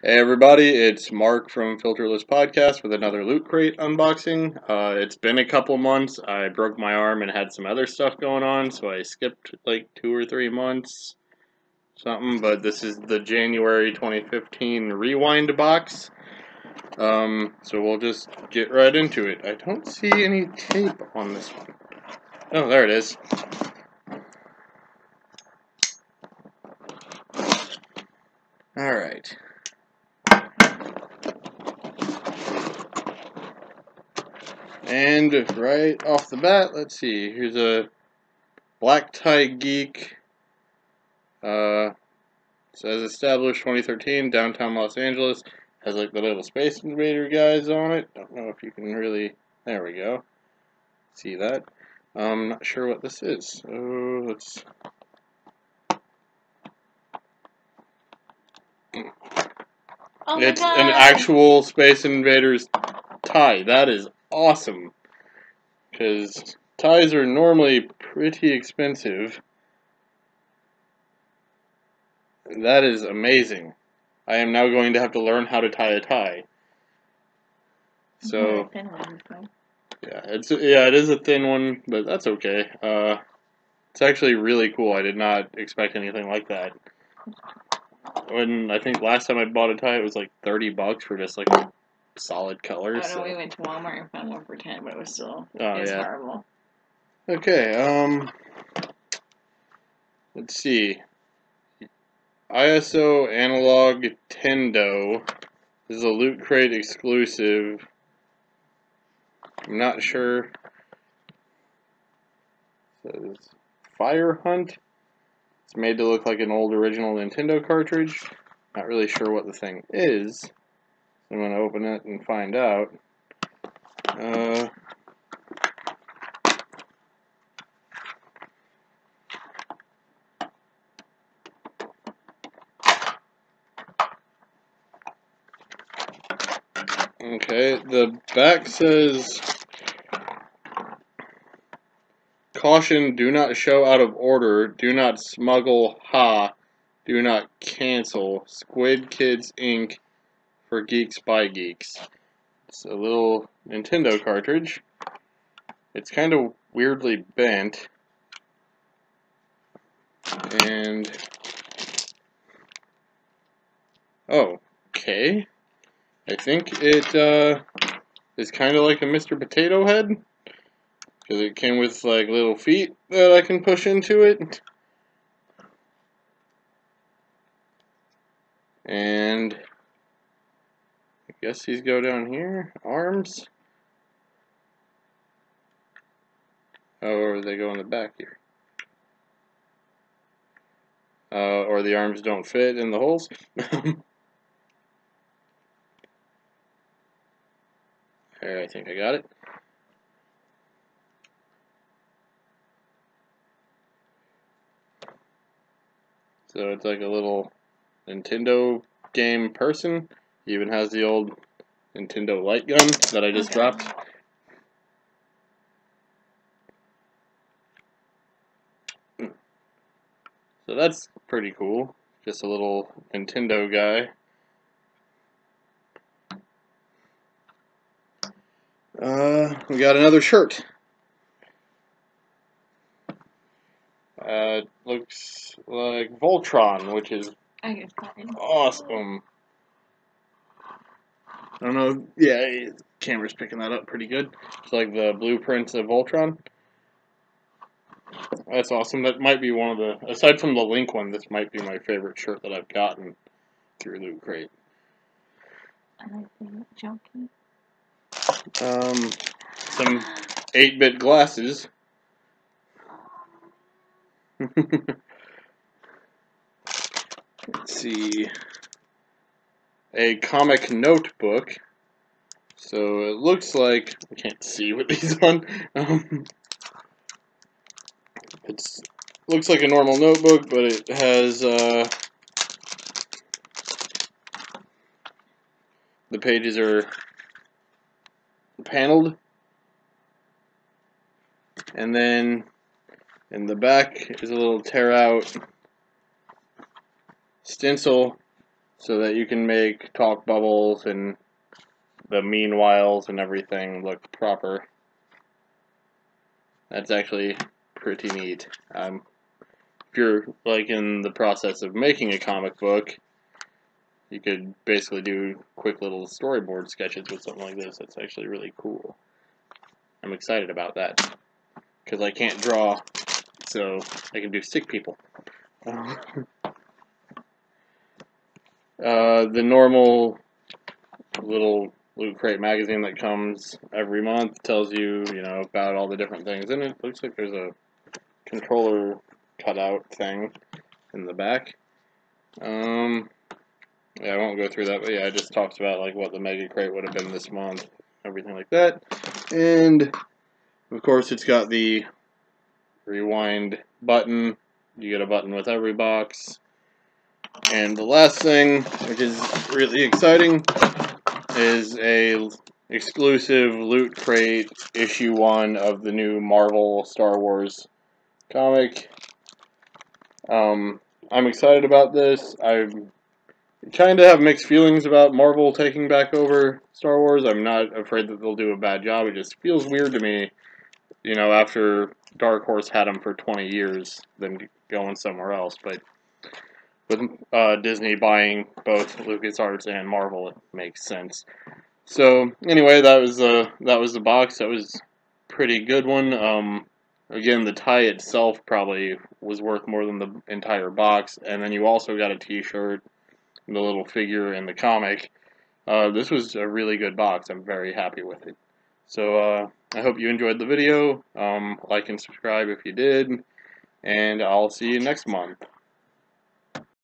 Hey everybody, it's Mark from Filterless Podcast with another Loot Crate unboxing. It's been a couple months. I broke my arm and had some other stuff going on, so I skipped like 2 or 3 months, something. But this is the January 2015 Rewind box. So we'll just get right into it. I don't see any tape on this one. Oh, there it is. Alright. And right off the bat, let's see, here's a Black Tie Geek, says established 2013, downtown Los Angeles, has like the little Space Invader guys on it. Don't know if you can really, there we go, see that. I'm not sure what this is, so let's, it's an actual Space Invaders tie. That is awesome, because ties are normally pretty expensive. That is amazing. I am now going to have to learn how to tie a tie. So, yeah, it is a thin one, but that's okay. It's actually really cool. I did not expect anything like that. When I think last time I bought a tie, it was like $30 for just like a solid color. I don't know. We went to Walmart and found one for 10, but it was still horrible. Okay. Let's see. ISO Analog Tendo. This is a Loot Crate exclusive. I'm not sure. It says Fire Hunt. It's made to look like an old original Nintendo cartridge. Not really sure what the thing is. I'm going to open it and find out. Okay, the back says, caution, do not show out of order, do not smuggle, do not cancel, Squid Kids Inc. for Geeks by Geeks. It's a little Nintendo cartridge. It's kind of weirdly bent. And, oh, okay. I think it is kind of like a Mr. Potato Head, because it came with like little feet that I can push into it. And I guess these go down here. Arms. Oh, or they go in the back here. Or the arms don't fit in the holes. There, I think I got it. So it's like a little Nintendo game person. He even has the old Nintendo light gun that I just dropped. So that's pretty cool. Just a little Nintendo guy. We got another shirt. Looks like Voltron, which is awesome. I don't know. Yeah, the camera's picking that up pretty good. It's like the blueprints of Voltron. That's awesome. That might be one of the, aside from the Link one, this might be my favorite shirt that I've gotten through Loot Crate. Some 8-bit glasses. Let's see. A comic notebook. So it looks like, I can't see with these on. It looks like a normal notebook, but it has the pages are paneled, and then in the back is a little tear out stencil so that you can make talk bubbles and the meanwhiles and everything look proper. That's actually pretty neat. If you're like in the process of making a comic book, you could basically do quick little storyboard sketches with something like this. That's actually really cool. I'm excited about that because I can't draw, so I can do stick people. The normal little Loot Crate magazine that comes every month tells you, about all the different things in it. Looks like there's a controller cutout thing in the back. Yeah, I won't go through that, but yeah, it just talks about like what the Mega Crate would have been this month, everything like that. And of course, it's got the rewind button. You get a button with every box. And the last thing, which is really exciting, is a exclusive Loot Crate issue 1 of the new Marvel Star Wars comic. I'm excited about this. I kind of have mixed feelings about Marvel taking back over Star Wars. I'm not afraid that they'll do a bad job. It just feels weird to me, after Dark Horse had them for 20 years, them going somewhere else. But with Disney buying both LucasArts and Marvel, it makes sense. So anyway, that was the box. That was a pretty good one. Again, the tie itself probably was worth more than the entire box, and then you also got a T-shirt, the little figure, and the comic. This was a really good box. I'm very happy with it. So I hope you enjoyed the video. Like and subscribe if you did, and I'll see you next month.